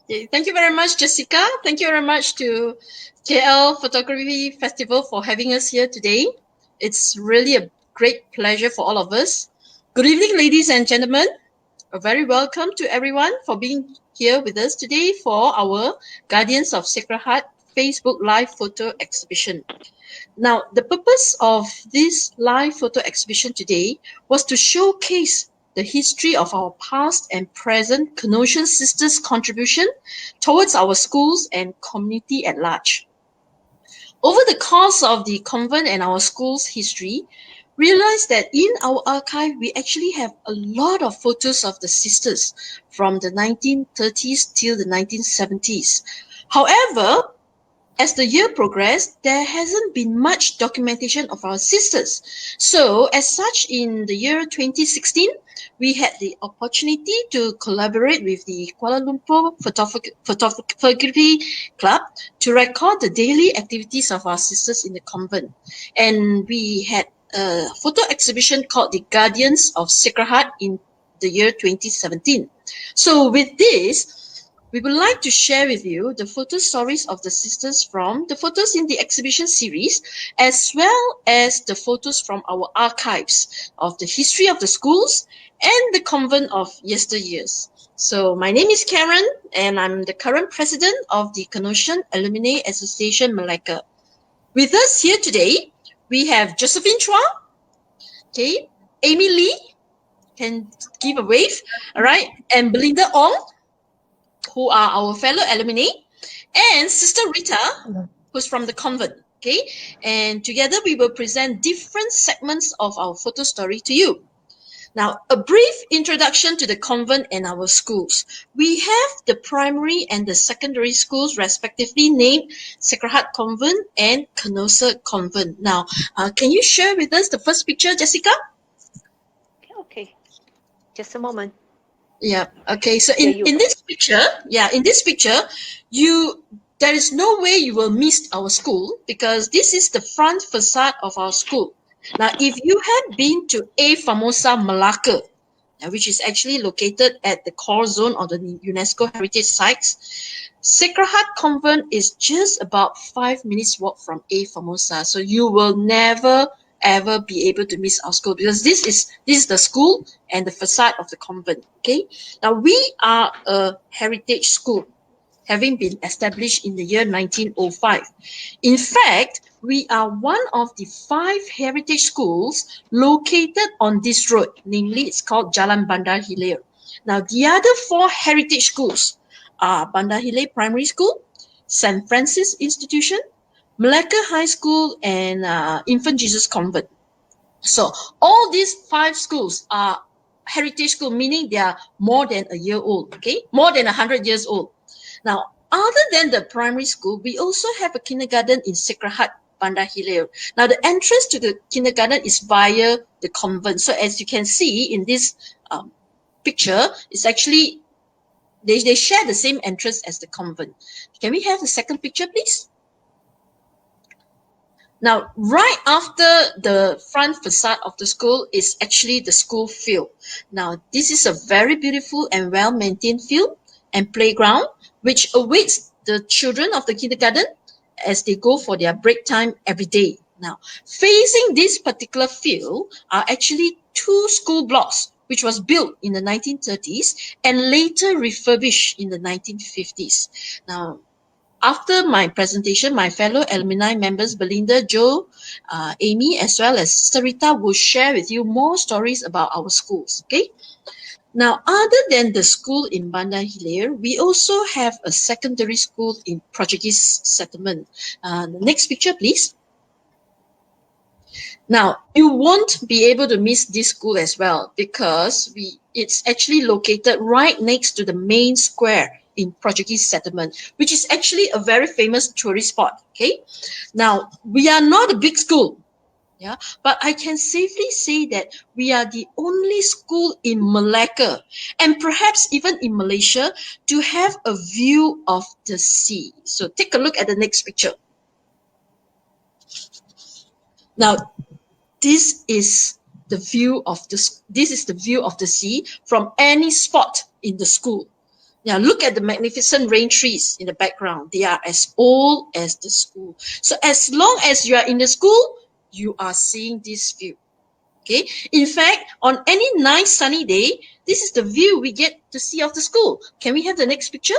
Okay, thank you very much, Jessica. Thank you very much to KL Photography Festival for having us here today. It's really a great pleasure for all of us. Good evening, ladies and gentlemen. A very welcome to everyone for being here with us today for our Guardians of Sacred Heart Facebook Live Photo Exhibition. Now, the purpose of this live photo exhibition today was to showcase the history of our past and present Canossian sisters' contribution towards our schools and community at large. Over the course of the convent and our school's history, realized that in our archive, we actually have a lot of photos of the sisters from the 1930s till the 1970s. However, as the year progressed, there hasn't been much documentation of our sisters. So, as such, in the year 2016, we had the opportunity to collaborate with the Kuala Lumpur Photography Club to record the daily activities of our sisters in the convent. And we had a photo exhibition called the Guardians of Sacred Heart in the year 2017. So, with this, we would like to share with you the photo stories of the sisters from the photos in the exhibition series, as well as the photos from our archives of the history of the schools and the convent of yesteryears. So my name is Karen, and I'm the current president of the Canossian Alumni Association Malacca. With us here today, we have Josephine Chua, okay, Amy Lee, can give a wave, all right, and Belinda Ong, who are our fellow alumni, and Sister Rita, who's from the convent. Okay, and together we will present different segments of our photo story to you. Now, a brief introduction to the convent and our schools. We have the primary and the secondary schools, respectively named Sacred Heart Convent and Canossa Convent. Now, can you share with us the first picture, Jessica? Okay. Just a moment. Yeah. Okay. So in this picture, there is no way you will miss our school, because this is the front facade of our school. Now, if you have been to A Famosa Malacca, which is actually located at the core zone of the UNESCO Heritage Sites, Sacred Heart Convent is just about 5 minutes walk from A Famosa. So you will never ever be able to miss our school, because this is the school and the facade of the convent. Okay, now we are a heritage school, having been established in the year 1905. In fact, we are one of the 5 heritage schools located on this road, namely it's called Jalan Bandar Hilir. Now, the other 4 heritage schools are Bandar Hilir Primary School, St. Francis Institution, Malacca High School, and Infant Jesus Convent. So all these 5 schools are heritage school, meaning they are more than a year old, okay? More than 100 years old. Now, other than the primary school, we also have a kindergarten in Sacred Heart, Bandar Hilir. Now, the entrance to the kindergarten is via the convent. So as you can see in this picture, it's actually, they share the same entrance as the convent. Can we have the second picture, please? Now, right after the front facade of the school is actually the school field. Now, this is a very beautiful and well-maintained field and playground, which awaits the children of the kindergarten as they go for their break time every day. Now, facing this particular field are actually 2 school blocks, which was built in the 1930s and later refurbished in the 1950s. Now, after my presentation, my fellow alumni members, Belinda, Joe, Amy, as well as Sister Rita, will share with you more stories about our schools. Okay. Now, other than the school in Bandar Hilir, we also have a secondary school in Portuguese settlement. The next picture, please. Now, you won't be able to miss this school as well, because it's actually located right next to the main square in Portuguese settlement, which is actually a very famous tourist spot. Okay, now we are not a big school, yeah, but I can safely say that we are the only school in Malacca, and perhaps even in Malaysia, to have a view of the sea. So take a look at the next picture. Now, this is the view of the sea from any spot in the school. Yeah, look at the magnificent rain trees in the background. They are as old as the school. So as long as you are in the school, you are seeing this view. Okay. In fact, on any nice sunny day, this is the view we get to see of the school. Can we have the next picture?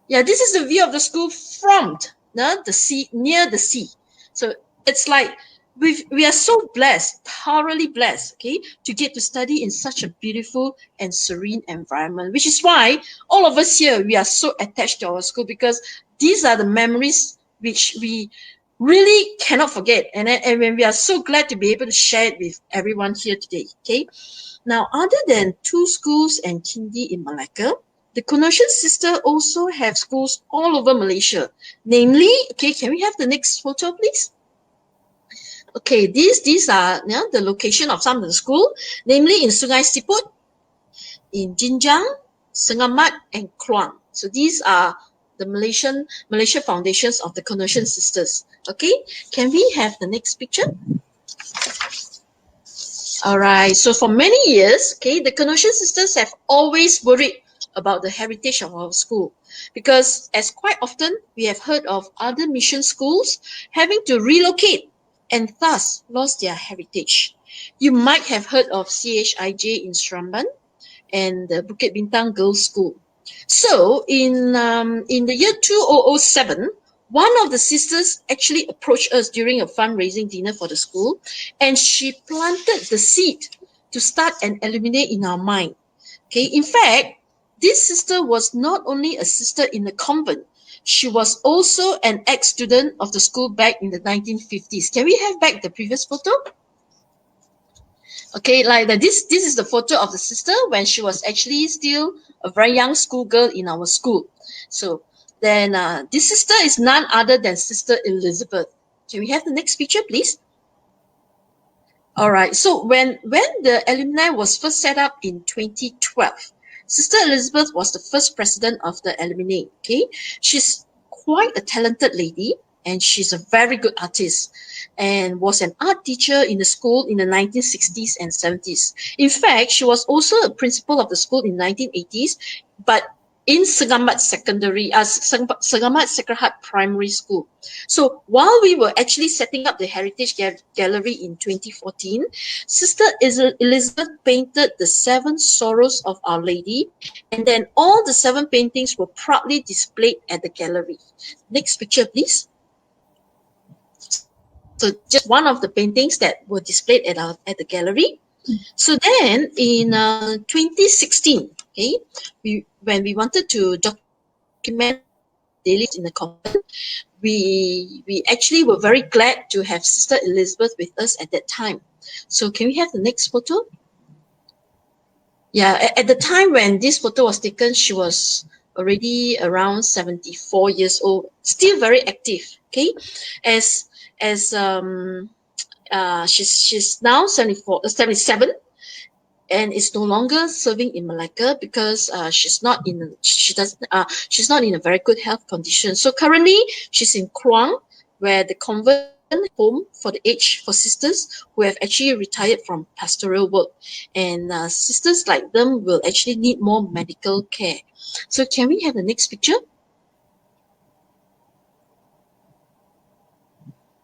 Yeah, this is the view of the school from the sea, near the sea. So it's like we are so blessed, thoroughly blessed, okay, to get to study in such a beautiful and serene environment, which is why all of us here, we are so attached to our school, because these are the memories which we really cannot forget. And when we are so glad to be able to share it with everyone here today, okay? Now, other than two schools and Kindi in Malacca, the Canossian sister also have schools all over Malaysia. Namely, okay, can we have the next photo, please? Okay, these are the location of some of the school, namely in Sungai Siput, in Jinjang, Sengamat, and Kluang. So these are the Malaysia foundations of the Canossian sisters. Okay, can we have the next picture? All right. So for many years, okay, the Canossian sisters have always worried about the heritage of our school, because as quite often we have heard of other mission schools having to relocate and thus lost their heritage. You might have heard of CHIJ in Seramban and the Bukit Bintang Girls' School. So in the year 2007, one of the sisters actually approached us during a fundraising dinner for the school, and she planted the seed to start an alumni in our mind. Okay, in fact, this sister was not only a sister in the convent, she was also an ex-student of the school back in the 1950s. Can we have back the previous photo? Okay, like that. This is the photo of the sister when she was actually still a very young schoolgirl in our school. So then this sister is none other than Sister Elizabeth. Can we have the next picture, please? All right. So when the alumni was first set up in 2012, Sister Elizabeth was the first president of the alumni. Okay, she's quite a talented lady, and she's a very good artist, and was an art teacher in the school in the 1960s and 70s. In fact, she was also a principal of the school in 1980s, but in Segamat Sacred Heart Primary School. So while we were actually setting up the Heritage Gallery in 2014, Sister Elizabeth painted the 7 sorrows of Our Lady, and then all the 7 paintings were proudly displayed at the gallery. Next picture, please. So just one of the paintings that were displayed at the gallery. So then in 2016, okay, when we wanted to document daily in the convent, we actually were very glad to have Sister Elizabeth with us at that time. So can we have the next photo? Yeah, at the time when this photo was taken, she was already around 74 years old, still very active. Okay, as she's now 77, and is no longer serving in Malacca because she's not in a very good health condition. So currently she's in Kluang, where the convent home for the aged for sisters who have actually retired from pastoral work, and sisters like them will actually need more medical care. So can we have the next picture?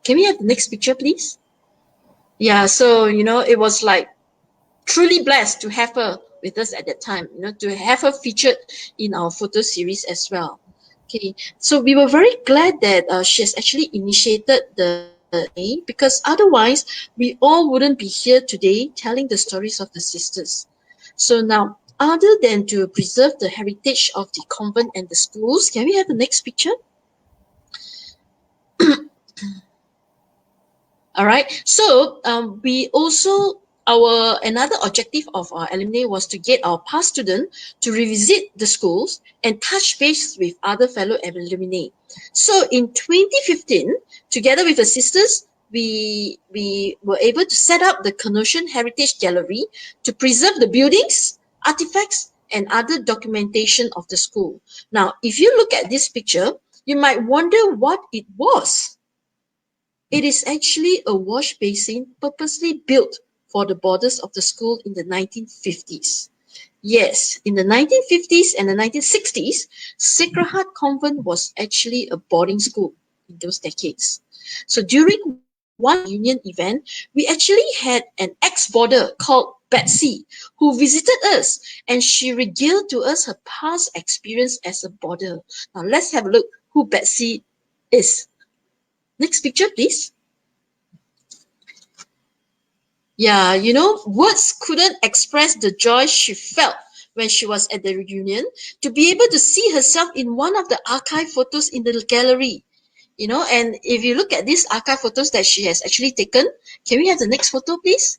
Can we have the next picture, please? Yeah, so it was like truly blessed to have her with us at that time, to have her featured in our photo series as well. Okay, so we were very glad that she has actually initiated the because otherwise we all wouldn't be here today telling the stories of the sisters. So now, other than to preserve the heritage of the convent and the schools, can we have the next picture? All right. So we also, our another objective of our alumni was to get our past students to revisit the schools and touch base with other fellow alumni. So in 2015, together with the sisters, we were able to set up the Canossian Heritage Gallery to preserve the buildings, artifacts, and other documentation of the school. Now, if you look at this picture, you might wonder what it was. It is actually a wash basin purposely built for the borders of the school in the 1950s. Yes, in the 1950s and the 1960s, Sacred Heart Convent was actually a boarding school in those decades. So during one reunion event, we actually had an ex-boarder called Betsy who visited us, and she regaled to us her past experience as a boarder. Now let's have a look who Betsy is. Next picture, please. Yeah, you know, words couldn't express the joy she felt when she was at the reunion to be able to see herself in one of the archive photos in the gallery. You know, and if you look at these archive photos that she has actually taken, can we have the next photo, please?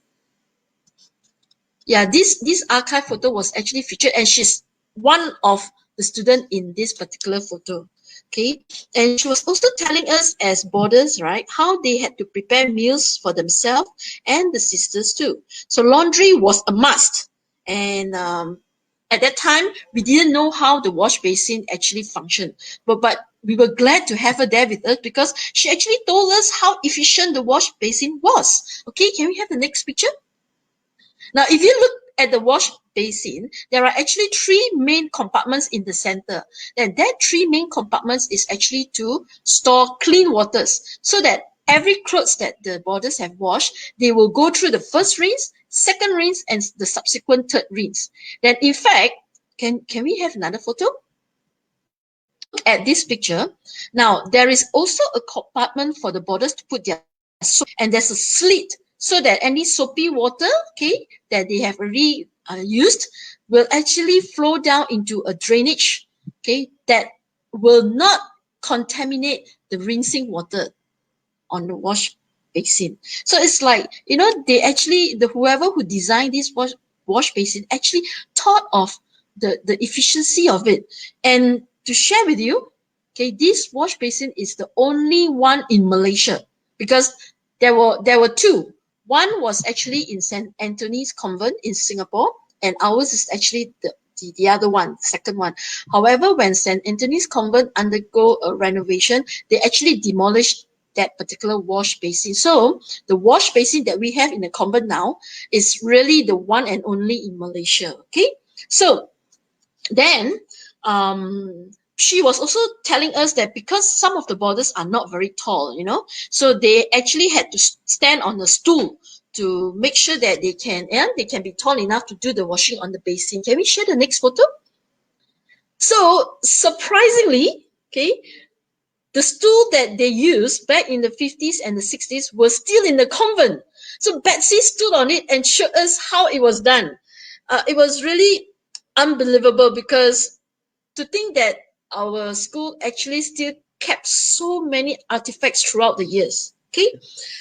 Yeah, this archive photo was actually featured, and she's one of the student in this particular photo. Okay, and she was also telling us as boarders, right, how they had to prepare meals for themselves and the sisters too. So laundry was a must, and at that time we didn't know how the wash basin actually functioned, but we were glad to have her there with us because she actually told us how efficient the wash basin was. Okay, can we have the next picture? Now, if you look at the wash basin, there are actually three main compartments in the center. And that three main compartments is actually to store clean waters so that every clothes that the boarders have washed, they will go through the first rinse, second rinse, and the subsequent third rinse. Then, in fact, can we have another photo? Look at this picture. Now, there is also a compartment for the boarders to put their soap, and there's a slit so that any soapy water, okay, that they have already used will actually flow down into a drainage, okay, that will not contaminate the rinsing water on the wash basin. So it's like, you know, they actually, the whoever who designed this wash basin actually thought of the efficiency of it. And to share with you, okay, this wash basin is the only one in Malaysia because there were two. One was actually in St. Anthony's Convent in Singapore, and ours is actually the other one, second one. However, when St. Anthony's Convent undergo a renovation, they actually demolished that particular wash basin. So the wash basin that we have in the convent now is really the one and only in Malaysia. Okay, so then she was also telling us that because some of the boarders are not very tall, you know, so they actually had to stand on a stool to make sure that they can be tall enough to do the washing on the basin. Can we share the next photo? So surprisingly, okay, the stool that they used back in the 50s and the 60s was still in the convent. So Betsy stood on it and showed us how it was done. It was really unbelievable because to think that our school actually still kept so many artifacts throughout the years. Okay,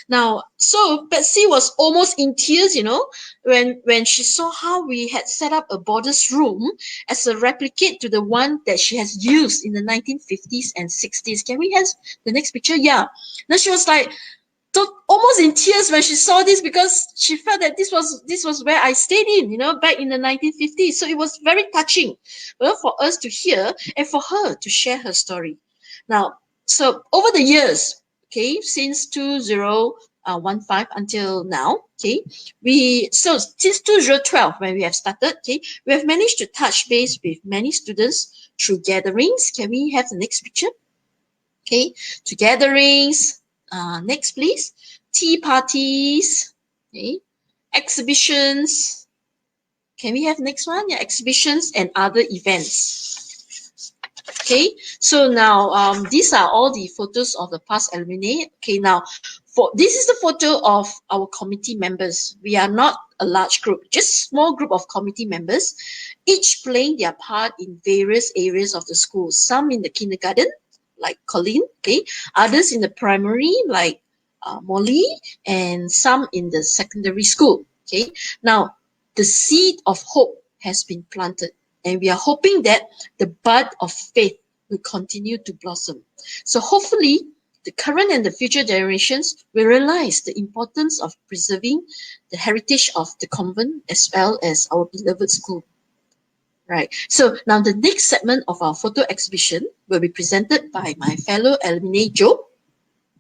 now so Betsy was almost in tears, you know, when she saw how we had set up a boarder's room as a replicate to the one that she has used in the 1950s and 60s. Can we have the next picture? Yeah. Now she was like almost in tears when she saw this because she felt that this was where I stayed in, you know, back in the 1950s. So it was very touching, well, for us to hear and for her to share her story. Now, so over the years, okay, since 2015 until now, okay, since 2012 when we have started, okay, we have managed to touch base with many students through gatherings. Can we have the next picture? Okay, to gatherings. Next, please. Tea parties. Okay, exhibitions. Can we have next one? Yeah, exhibitions and other events. Okay, so now these are all the photos of the past alumni. Okay, now this is the photo of our committee members. We are not a large group, just small group of committee members, each playing their part in various areas of the school. Some in the kindergarten, like Colleen, okay, others in the primary, like Molly, and some in the secondary school. Okay, now the seed of hope has been planted, and we are hoping that the bud of faith will continue to blossom. So hopefully, the current and the future generations will realize the importance of preserving the heritage of the convent as well as our beloved school. Right. So now the next segment of our photo exhibition will be presented by my fellow alumni Jo.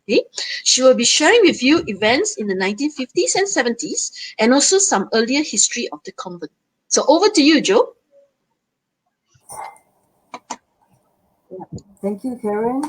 Okay. She will be sharing with you events in the 1950s and 70s and also some earlier history of the convent. So over to you, Joe. Thank you, Karen.